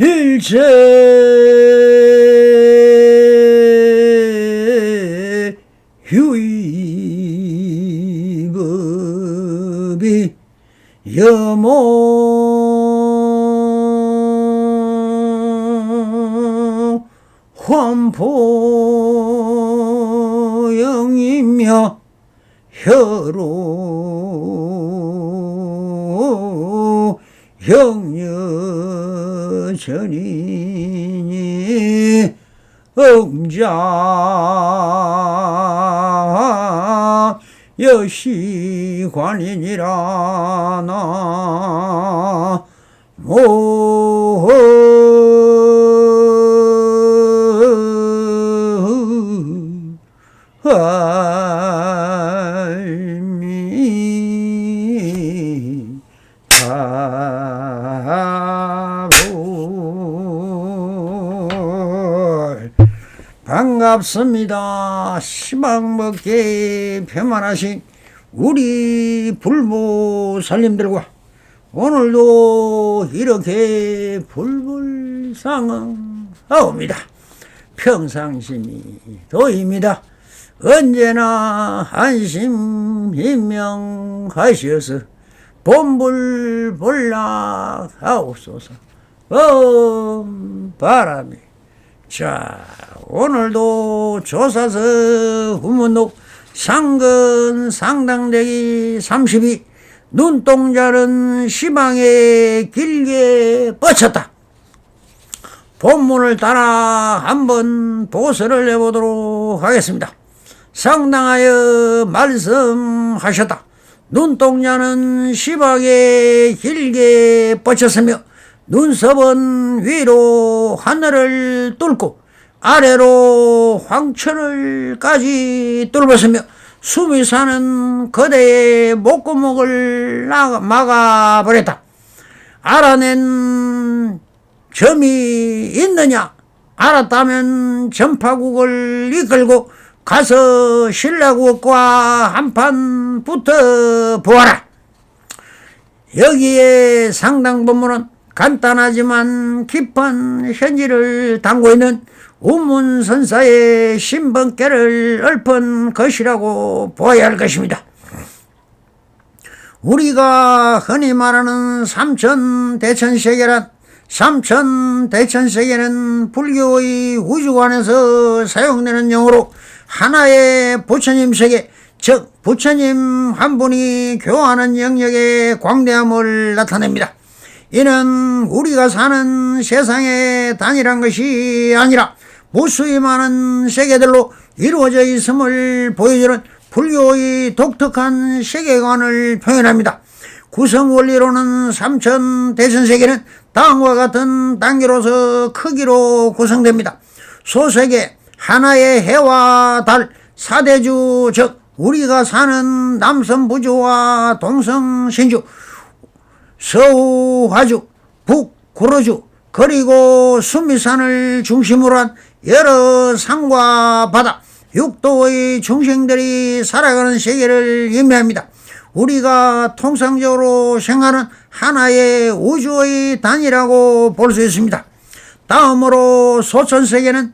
일체 휴의법이 여모 환포영이며 혀로 영여전이니 응자 여시관이니라 나모 반갑습니다. 시방먹게 편만하신 우리 불보 살림들과 오늘도 이렇게 불불상응하옵니다. 평상심이 도입니다. 언제나 안심인명하시어서 본불볼락하옵소서. 바람이. 자, 오늘도 조사서 후문록 상근 상당대기 32 눈동자는 시방에 길게 뻗쳤다. 본문을 따라 한번 보서를 해보도록 하겠습니다. 상당하여 말씀하셨다. 눈동자는 시방에 길게 뻗쳤으며 눈썹은 위로 하늘을 뚫고 아래로 황천을까지 뚫었으며 숨이 사는 거대의 목구멍을 막아버렸다. 알아낸 점이 있느냐? 알았다면 전파국을 이끌고 가서 신라국과 한판 붙어 보아라. 여기에 상당 본문은 간단하지만 깊은 현지를 담고 있는 우문선사의 신번께를 읊은 것이라고 보아야 할 것입니다. 우리가 흔히 말하는 삼천대천세계란 삼천대천세계는 불교의 우주관에서 사용되는 용어로 하나의 부처님 세계, 즉 부처님 한 분이 교화하는 영역의 광대함을 나타냅니다. 이는 우리가 사는 세상의 단일한 것이 아니라 무수히 많은 세계들로 이루어져 있음을 보여주는 불교의 독특한 세계관을 표현합니다. 구성 원리로는 삼천대천세계는 다음과 같은 단계로서 크기로 구성됩니다. 소세계, 하나의 해와 달, 사대주, 즉 우리가 사는 남선부주와 동성신주, 서우화주, 북구로주, 그리고 수미산을 중심으로 한 여러 산과 바다, 육도의 중생들이 살아가는 세계를 의미합니다. 우리가 통상적으로 생각하는 하나의 우주의 단위라고 볼 수 있습니다. 다음으로 소천세계는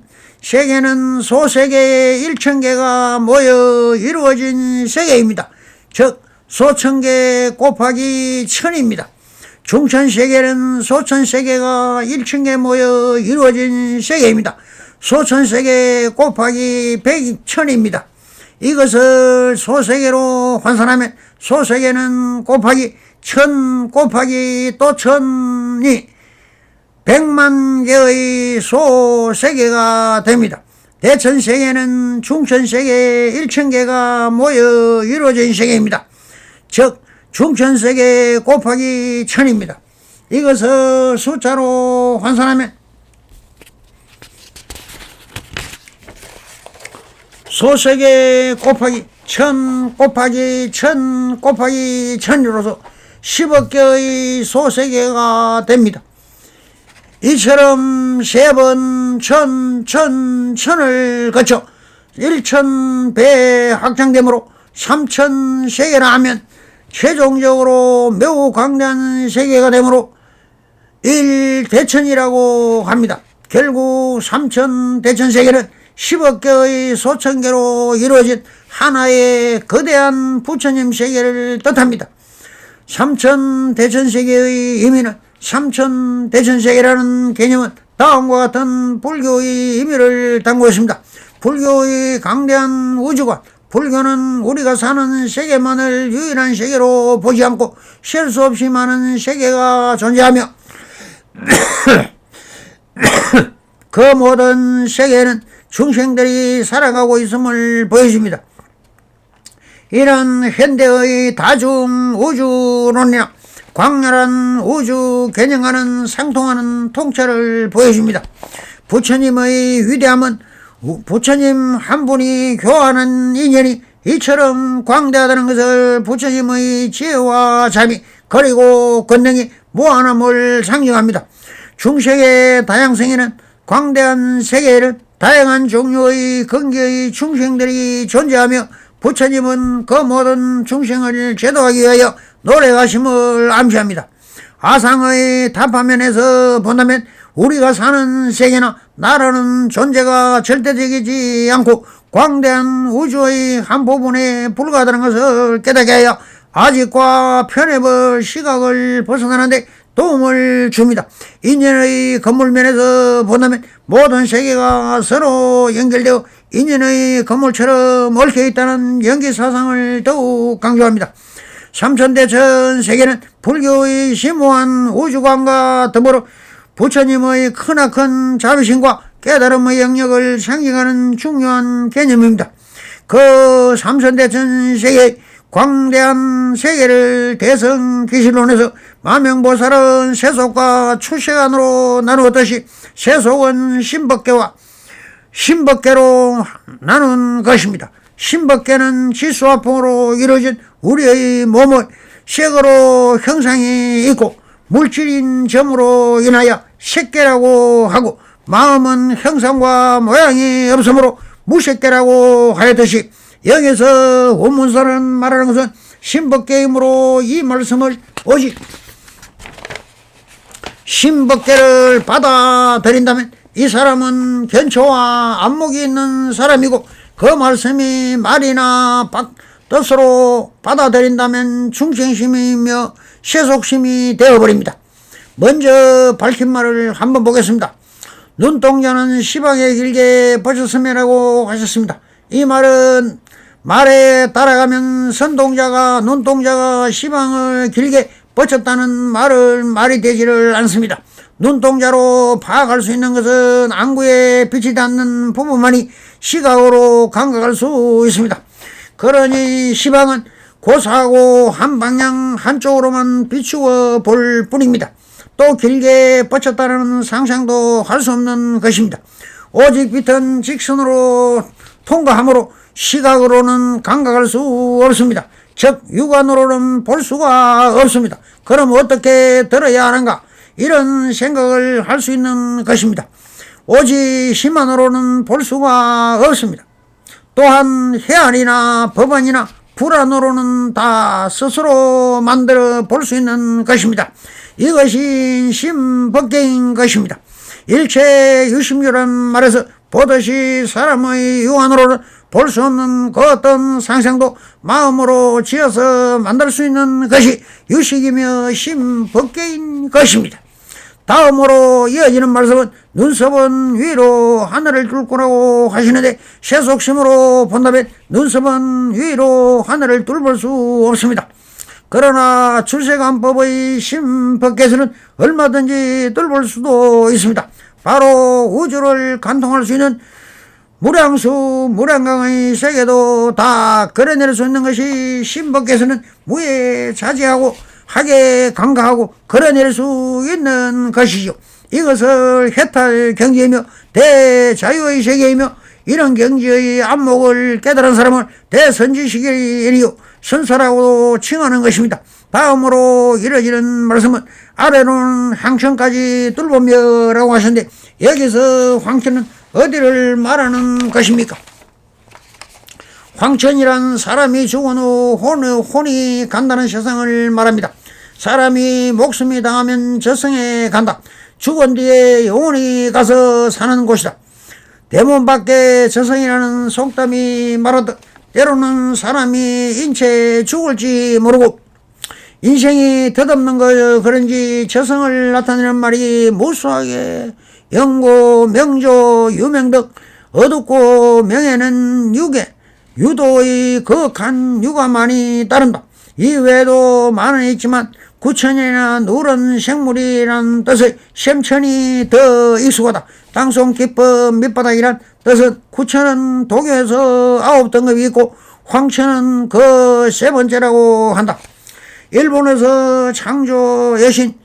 소세계의 1000개가 모여 이루어진 세계입니다. 즉 소천개 곱하기 1000입니다. 중천세계는 소천세계가 1000개 모여 이루어진 세계입니다. 소천세계 곱하기 1000입니다. 이것을 소세계로 환산하면 소세계는 곱하기 1000 곱하기 또 1000이 100만 개의 소세계가 됩니다. 대천세계는 중천세계 1000개가 모여 이루어진 세계입니다. 즉 중천세계 곱하기 1000입니다. 이것을 숫자로 환산하면 소세계 곱하기 1000 곱하기 1000 곱하기 1000으로서 10억 개의 소세계가 됩니다. 이처럼 세 번 천을 거쳐 1000배 확장되므로 3000세계라 하면 최종적으로 매우 광대한 세계가 되므로 일대천이라고 합니다. 결국 삼천대천세계는 10억 개의 소천계로 이루어진 하나의 거대한 부처님 세계를 뜻합니다. 삼천대천세계의 의미는 삼천대천세계라는 개념은 다음과 같은 불교의 의미를 담고 있습니다. 불교의 강대한 우주관, 불교는 우리가 사는 세계만을 유일한 세계로 보지 않고 셀 수 없이 많은 세계가 존재하며 그 모든 세계에는 중생들이 살아가고 있음을 보여줍니다. 이런 현대의 다중 우주론이나 광활한 우주 개념과는 상통하는 통찰을 보여줍니다. 부처님의 위대함은 부처님 한 분이 교환한 인연이 이처럼 광대하다는 것을 부처님의 지혜와 자비 그리고 권능이 무한함을 상징합니다. 중생의 다양성에는 광대한 세계에는 다양한 종류의 근기의 중생들이 존재하며 부처님은 그 모든 중생을 제도하기 위하여 노력하심을 암시합니다. 아상의 답화면에서 본다면 우리가 사는 세계나 나라는 존재가 절대적이지 않고 광대한 우주의 한 부분에 불과하다는 것을 깨닫게 하여 아직과 편협의 시각을 벗어나는데 도움을 줍니다. 인연의 건물면에서 본다면 모든 세계가 서로 연결되어 인연의 건물처럼 얽혀 있다는 연기사상을 더욱 강조합니다. 삼천대천 세계는 불교의 심오한 우주관과 더불어 부처님의 크나큰 자비심과 깨달음의 영역을 상징하는 중요한 개념입니다. 그 삼천대천 세계의 광대한 세계를 대성기실론에서 마명보살은 세속과 출세간으로 나누었듯이 세속은 신법계와 신법계로 나눈 것입니다. 신법계는 지수화풍으로 이루어진 우리의 몸의 색으로 형상이 있고 물질인 점으로 인하여 색계라고 하고 마음은 형상과 모양이 없으므로 무색계라고 하였듯이 여기서 원문서는 말하는 것은 신법계이므로 이 말씀을 오직 신법계를 받아들인다면 이 사람은 견초와 안목이 있는 사람이고 그 말씀이 말이나 뜻으로 받아들인다면 중생심이며 세속심이 되어버립니다. 먼저 밝힌 말을 한번 보겠습니다. 눈동자는 시방에 길게 뻗었음이라고 하셨습니다. 이 말은 말에 따라가면 선동자가 눈동자가 시방을 길게 뻗쳤다는 말이 되지를 않습니다. 눈동자로 파악할 수 있는 것은 안구에 빛이 닿는 부분만이 시각으로 감각할 수 있습니다. 그러니 시방은 고사하고 한 방향 한쪽으로만 비추어 볼 뿐입니다. 또 길게 뻗쳤다는 상상도 할 수 없는 것입니다. 오직 빛은 직선으로 통과하므로 시각으로는 감각할 수 없습니다. 즉 육안으로는 볼 수가 없습니다. 그럼 어떻게 들어야 하는가? 이런 생각을 할 수 있는 것입니다. 오직 심안으로는 볼 수가 없습니다. 또한 해안이나 법안이나 불안으로는 다 스스로 만들어 볼 수 있는 것입니다. 이것이 심법계인 것입니다. 일체 유심유란 말에서 보듯이 사람의 육안으로는 볼 수 없는 그 어떤 상상도 마음으로 지어서 만들 수 있는 것이 유식이며 심법계인 것입니다. 다음으로 이어지는 말씀은 눈썹은 위로 하늘을 뚫고라고 하시는데 세속심으로 본다면 눈썹은 위로 하늘을 뚫을 수 없습니다. 그러나 출세관법의 심법계에서는 얼마든지 뚫을 수도 있습니다. 바로 우주를 관통할 수 있는 무량수 무량강의 세계도 다 걸어낼 수 있는 것이 심법계에서는 무예자재하고 하게 간과하고 걸어낼 수 있는 것이죠. 이것을 해탈 경지이며 대자유의 세계이며 이런 경지의 안목을 깨달은 사람을 대선지식인이요 선사라고 칭하는 것입니다. 다음으로 이뤄지는 말씀은 아래로는 황천까지 뚫으며 라고 하셨는데 여기서 황천은 어디를 말하는 것입니까? 황천이란 사람이 죽은 후 혼이 간다는 세상을 말합니다. 사람이 목숨이 당하면 저승에 간다. 죽은 뒤에 영원히 가서 사는 곳이다. 대문 밖에 저승이라는 속담이 말하듯 때로는 사람이 인체에 죽을지 모르고 인생이 덧없는 걸 그런지 저승을 나타내는 말이 무수하게 영고, 명조, 유명 등 어둡고 명예는 유계, 유도의 거룩한 유가 많이 따른다. 이외에도 많은 있지만 구천이나 누런 생물이란 뜻의 샘천이 더 익숙하다. 땅속기법 밑바닥이란 뜻은 구천은 도교에서 9등급이 있고 황천은 그 3번째라고 한다. 일본에서 창조 여신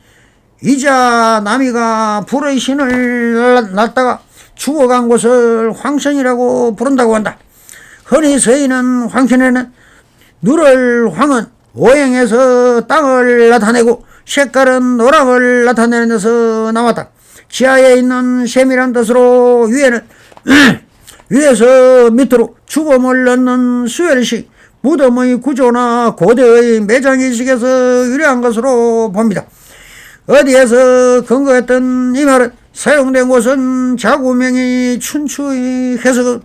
이자나미가 불의 신을 낳다가 죽어간 곳을 황천이라고 부른다고 한다. 흔히 서있는 황천에는 누럴 황은 오행에서 땅을 나타내고 색깔은 노랑을 나타내는 데서 나왔다. 지하에 있는 샘이란 뜻으로 위에는 위에서 밑으로 죽음을 넣는 수혈식, 무덤의 구조나 고대의 매장의식에서 유래한 것으로 봅니다. 어디에서 근거했던 이 말은 사용된 곳은 자구명이 춘추의 해석은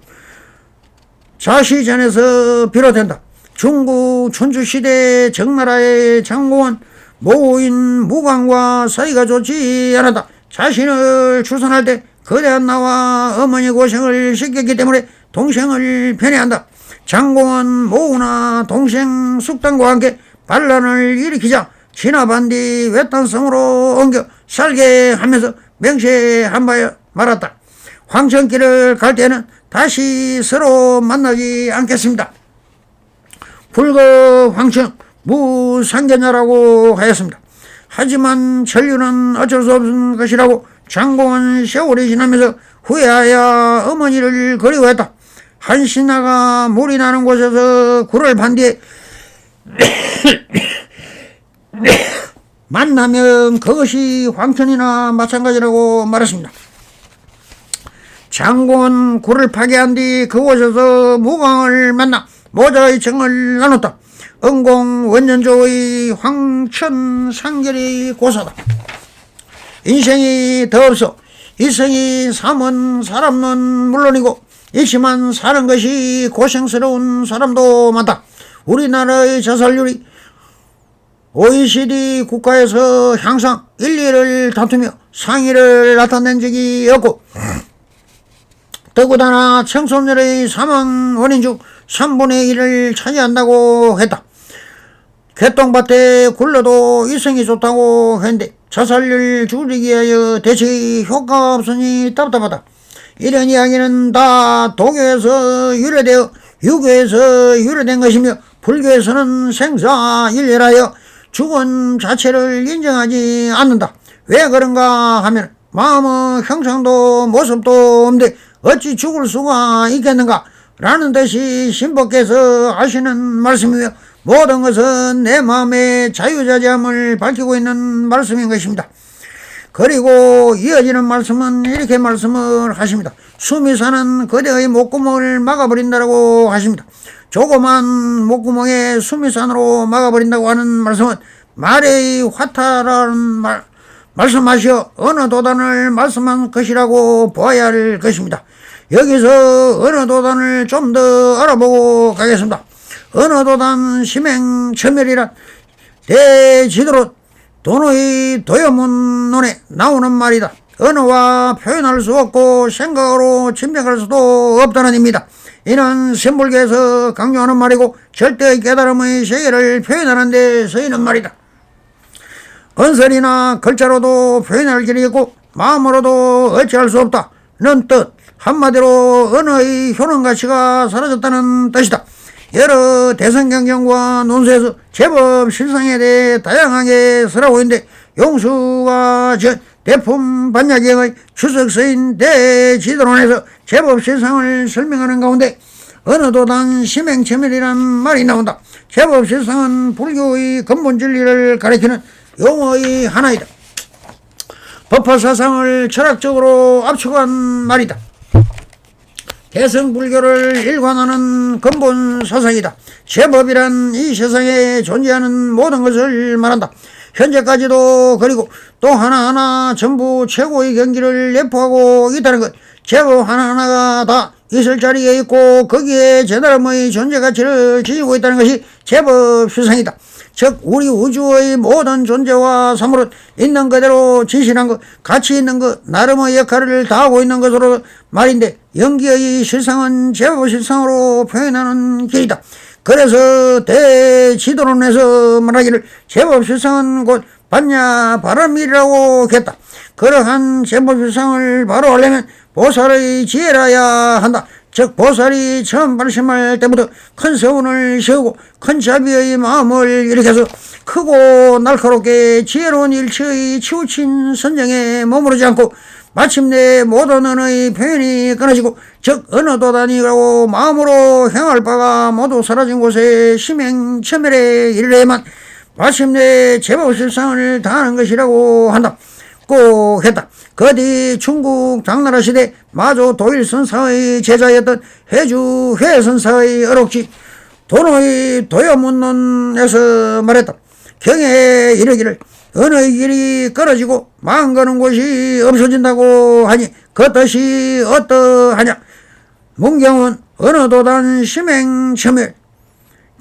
자시전에서 비롯된다. 중국 춘추시대 정나라의 장공은 모인 무광과 사이가 좋지 않았다. 자신을 출산할 때 거대한 나와 어머니 고생을 시켰기 때문에 동생을 편애한다. 장공은 모우나 동생 숙당과 함께 반란을 일으키자 진압한 뒤 외딴성으로 옮겨 살게 하면서 맹세한 바 말았다. 황천길을 갈 때는 다시 서로 만나지 않겠습니다. 불거 황천 무상견야라고 하였습니다. 하지만 전류는 어쩔 수 없는 것이라고 장공은 세월이 지나면서 후회하여 어머니를 그리워했다. 한 신하가 물이 나는 곳에서 굴을 판 뒤에 만나면 그것이 황천이나 마찬가지라고 말했습니다. 장공은 굴을 파괴한 뒤 그곳에서 무광을 만나 모자의 정을 나눴다. 은공 원년조의 황천 상결이 고사다. 인생이 더 없어 이생이 삼은 사람은 물론이고 있지만 사는 것이 고생스러운 사람도 많다. 우리나라의 자살률이 OECD 국가에서 항상 1, 2를 다투며 상위를 나타낸 적이 없고 더구나 청소년의 사망 원인 중 3분의 1을 차지한다고 했다. 개똥밭에 굴러도 이성이 좋다고 했는데 자살률 줄이기 위하여 대책이 효과가 없으니 답답하다. 이런 이야기는 다 도교에서 유래되어 유교에서 유래된 것이며 불교에서는 생사일례하여 죽음 자체를 인정하지 않는다. 왜 그런가 하면 마음의 형상도 모습도 없는데 어찌 죽을 수가 있겠는가 라는 듯이 신법께서 하시는 말씀이며 모든 것은 내 마음의 자유자재함을 밝히고 있는 말씀인 것입니다. 그리고 이어지는 말씀은 이렇게 말씀을 하십니다. 숨이 사는 그대의 목구멍을 막아버린다고 하십니다. 조그만 목구멍에 숨이 산으로 막아버린다고 하는 말씀은 말의 화타라는 말씀하시어 어느 도단을 말씀한 것이라고 보아야 할 것입니다. 여기서 어느 도단을 좀 더 알아보고 가겠습니다. 어느 도단 심행처멸이란 대지도로 도노의 도여문론에 나오는 말이다. 언어와 표현할 수 없고 생각으로 침략할 수도 없다는 의미다. 이는 신불교에서 강조하는 말이고 절대의 깨달음의 세계를 표현하는 데 쓰이는 말이다. 언설이나 글자로도 표현할 길이 있고 마음으로도 어찌할 수 없다는 뜻. 한마디로 언어의 효능가치가 사라졌다는 뜻이다. 여러 대성경전과 논술에서 제법 실상에 대해 다양하게 설하고 있는데 용수가 전 대품 반야경의 추석서인 대지도론에서 제법 실상을 설명하는 가운데 어느 도단 심행체멸이란 말이 나온다. 제법 실상은 불교의 근본 진리를 가리키는 용어의 하나이다. 법화사상을 철학적으로 압축한 말이다. 대승불교를 일관하는 근본 사상이다. 제법이란 이 세상에 존재하는 모든 것을 말한다. 현재까지도. 그리고 또 하나하나 전부 최고의 경기를 내포하고 있다는 것. 제법 하나하나가 다 있을 자리에 있고 거기에 제 나름의 존재 가치를 지니고 있다는 것이 제법 실상이다. 즉 우리 우주의 모든 존재와 사물은 있는 그대로 진실한 것, 가치 있는 것, 나름의 역할을 다하고 있는 것으로 말인데, 연기의 실상은 제법 실상으로 표현하는 길이다. 그래서 대지도론에서 말하기를 제법 실상은 곧 받냐 바람이라고 했다. 그러한 제법 실상을 바로 하려면 보살의 지혜라야 한다. 즉 보살이 처음 발심할 때부터 큰 서운을 세우고 큰 자비의 마음을 일으켜서 크고 날카롭게 지혜로운 일체의 치우친 선정에 머무르지 않고 마침내 모든 언어의 표현이 끊어지고, 즉 언어도 아니고 마음으로 행할 바가 모두 사라진 곳에 심행천멸에 이르려야만 마침내 제법 실상을 다하는 것이라고 한다. 꼭 했다. 그 뒤 중국 당나라 시대 마조 도일선사의 제자였던 해주 회선사의 어록지 도노의 도요문론에서 말했다. 경에 이르기를 언어의 길이 끊어지고 마음 가는 곳이 없어진다고 하니 그 뜻이 어떠하냐. 문경은 언어도단 심행첨멸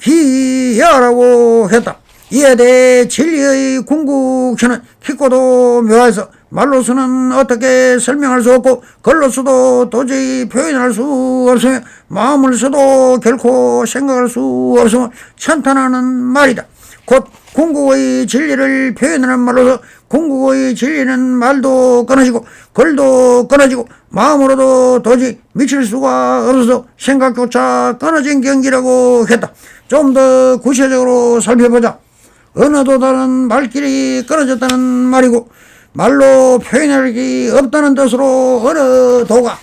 기여라고 했다. 이에 대해 진리의 궁극처는 깊고도 묘해서 말로서는 어떻게 설명할 수 없고 글로서도 도저히 표현할 수 없으며 마음을 써도 결코 생각할 수 없음을 찬탄하는 말이다. 곧 궁극의 진리를 표현하는 말로서 궁극의 진리는 말도 끊어지고 글도 끊어지고 마음으로도 도저히 미칠 수가 없어서 생각조차 끊어진 경기라고 했다. 좀 더 구체적으로 살펴보자. 언어도 다른 말길이 끊어졌다는 말이고 말로 표현할 게 없다는 뜻으로 언어도가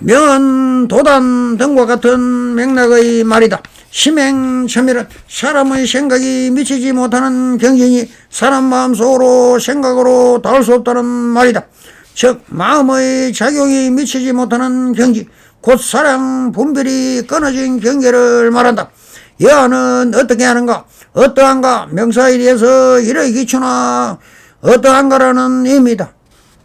면, 도단 등과 같은 맥락의 말이다. 심행첨멸은 사람의 생각이 미치지 못하는 경지니 사람 마음속으로 생각으로 닿을 수 없다는 말이다. 즉 마음의 작용이 미치지 못하는 경지, 곧 사랑 분별이 끊어진 경계를 말한다. 여하는 어떻게 하는가, 어떠한가, 명사에 대해서 이르기 기초나 어떠한가라는 의미다.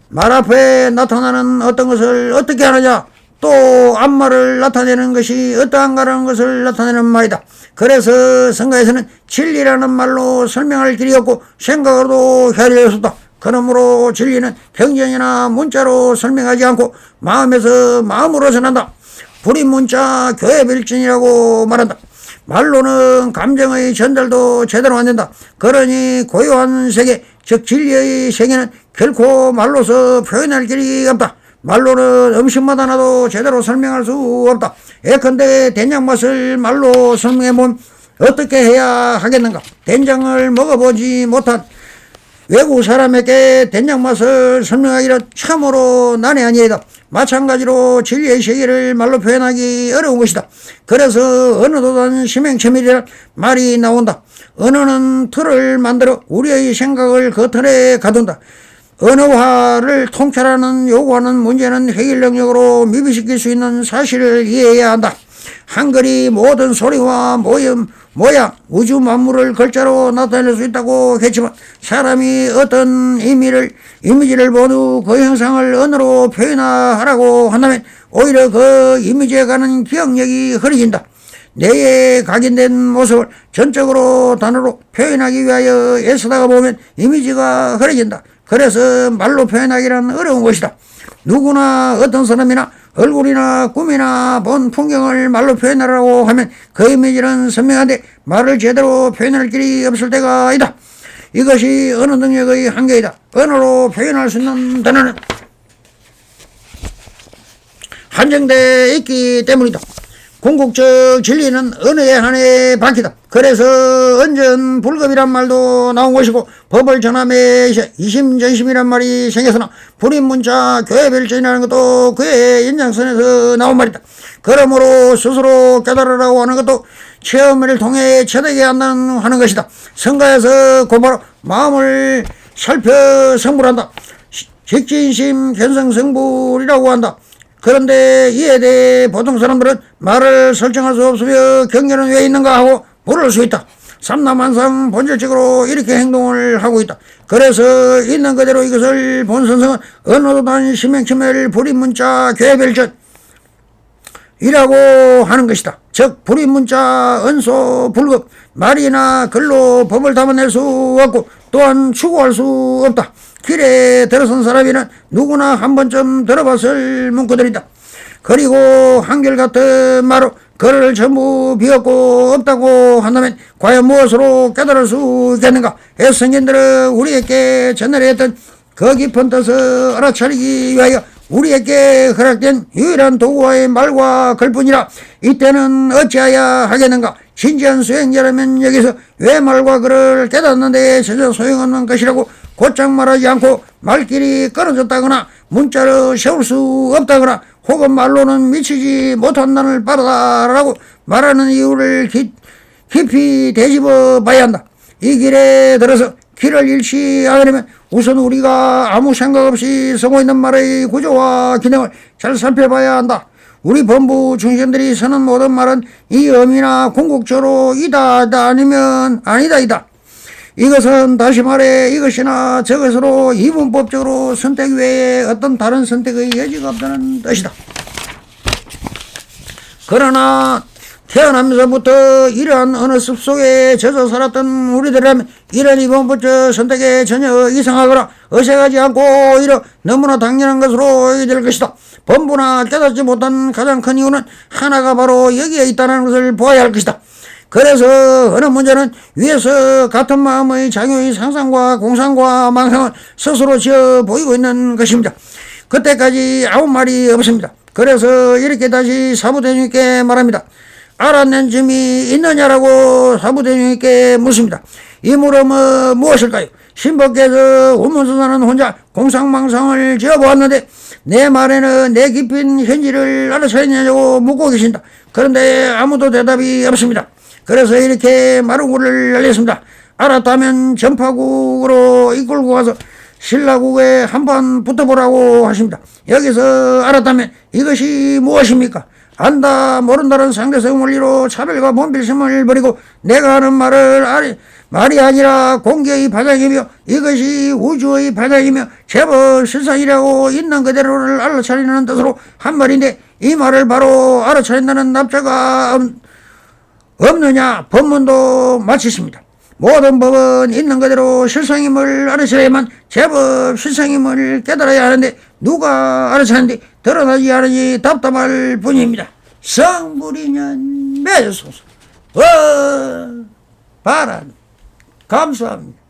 말 앞에 나타나는 어떤 것을 어떻게 하느냐, 또 앞말을 나타내는 것이 어떠한가라는 것을 나타내는 말이다. 그래서 성가에서는 진리라는 말로 설명할 길이 없고 생각으로도 헤아릴 수 없다. 그러므로 진리는 경전이나 문자로 설명하지 않고 마음에서 마음으로 전한다. 불인문자 교회별진이라고 말한다. 말로는 감정의 전달도 제대로 안 된다. 그러니 고요한 세계, 즉 진리의 세계는 결코 말로서 표현할 길이 없다. 말로는 음식마다 나도 제대로 설명할 수 없다. 예컨대 된장 맛을 말로 설명해보면 어떻게 해야 하겠는가. 된장을 먹어보지 못한 외국 사람에게 된장 맛을 설명하기는 참으로 난해 아니이다. 마찬가지로 진리의 세계를 말로 표현하기 어려운 것이다. 그래서 언어도단 심행첨멸이라는 말이 나온다. 언어는 틀을 만들어 우리의 생각을 그 틀에 가둔다. 언어화를 통찰하는 요구하는 문제는 해결 능력으로 미비시킬 수 있는 사실을 이해해야 한다. 한글이 모든 소리와 모양, 우주 만물을 글자로 나타낼 수 있다고 했지만 사람이 어떤 이미지를 모두 그 형상을 언어로 표현하라고 한다면 오히려 그 이미지에 가는 기억력이 흐려진다. 뇌에 각인된 모습을 전적으로 단어로 표현하기 위하여 애쓰다가 보면 이미지가 흐려진다. 그래서 말로 표현하기란 어려운 것이다. 누구나 어떤 사람이나 얼굴이나 꿈이나 본 풍경을 말로 표현하라고 하면 그 이미지는 선명한데 말을 제대로 표현할 길이 없을 때가 있다. 이것이 언어 능력의 한계이다. 언어로 표현할 수 있는 단어는 한정되어 있기 때문이다. 궁극적 진리는 언어에 한해 밝히다. 그래서 언전 불급이란 말도 나온 것이고 법을 전함에 이심전심이란 말이 생겼으나 불인문자 교회별전이라는 것도 그의 연장선에서 나온 말이다. 그러므로 스스로 깨달으라고 하는 것도 체험을 통해 체득해야 한다는 하는 것이다. 성가에서 곧바로 마음을 살펴 성불한다. 직진심 견성성불이라고 한다. 그런데 이에 대해 보통 사람들은 말을 설정할 수 없으며 경계는 왜 있는가 하고 물을 수 있다. 삼남한상 본질적으로 이렇게 행동을 하고 있다. 그래서 있는 그대로 이것을 본 선생은 언어도단 심행침해를 불임문자 괴별전 이라고 하는 것이다. 즉 불임문자 언소 불급 말이나 글로 법을 담아낼 수 없고 또한 추구할 수 없다. 길에 들어선 사람이는 누구나 한 번쯤 들어봤을 문구들이다. 그리고 한결같은 말로 글을 전부 비었고 없다고 한다면 과연 무엇으로 깨달을 수 있겠는가? 성인들은 우리에게 전날에 했던 그 깊은 뜻을 알아차리기 위하여 우리에게 허락된 유일한 도구와의 말과 글뿐이라 이때는 어찌하여 하겠는가? 진지한 수행자라면 여기서 왜 말과 글을 깨닫는데 전혀 소용없는 것이라고 곧장 말하지 않고 말길이 끊어졌다거나 문자로 세울 수 없다거나 혹은 말로는 미치지 못한다는 바라다라고 말하는 이유를 깊이 되짚어 봐야 한다. 이 길에 들어서 길을 잃지 않으려면 우선 우리가 아무 생각 없이 쓰고 있는 말의 구조와 기능을 잘 살펴봐야 한다. 우리 본부 중생들이 쓰는 모든 말은 이 의미나 궁극적으로 이다 아니면 아니다. 이것은 다시 말해 이것이나 저것으로 이분법적으로 선택 외에 어떤 다른 선택의 여지가 없다는 뜻이다. 그러나 태어나면서부터 이러한 어느 습속에 젖어 살았던 우리들이라면 이런 이분법적 선택에 전혀 이상하거나 어색하지 않고 오히려 너무나 당연한 것으로 여겨질 것이다. 본부나 깨닫지 못한 가장 큰 이유는 하나가 바로 여기에 있다는 것을 보아야 할 것이다. 그래서 어느 문제는 위에서 같은 마음의 작용의 상상과 공상과 망상을 스스로 지어 보이고 있는 것입니다. 그때까지 아무 말이 없습니다. 그래서 이렇게 다시 사부대님께 말합니다. 알아낸 점이 있느냐라고 사부대님께 묻습니다. 이 물음은 무엇일까요? 신법께서 우문선사는 혼자 공상망상을 지어보았는데 내 말에는 내 깊은 현지를 알아차렸냐고 묻고 계신다. 그런데 아무도 대답이 없습니다. 그래서 이렇게 마루구를 알렸습니다. 알았다면 전파국으로 이끌고 가서 신라국에 한번 붙어보라고 하십니다. 여기서 알았다면 이것이 무엇입니까? 안다 모른다는 상대성 원리로 차별과 몸빌심을 버리고 내가 하는 말이 아니라 공개의 발장이며 이것이 우주의 발장이며 제법 실상이라고 있는 그대로를 알아차리는 뜻으로 한 말인데 이 말을 바로 알아차린다는 납자가 없느냐? 법문도 마치십니다. 모든 법은 있는 그대로 실상임을 알아차려야만 제법 실상임을 깨달아야 하는데 누가 알아차는데 드러나지 않으니 답답할 뿐입니다. 성불이년 매소서 바람 감사합니다.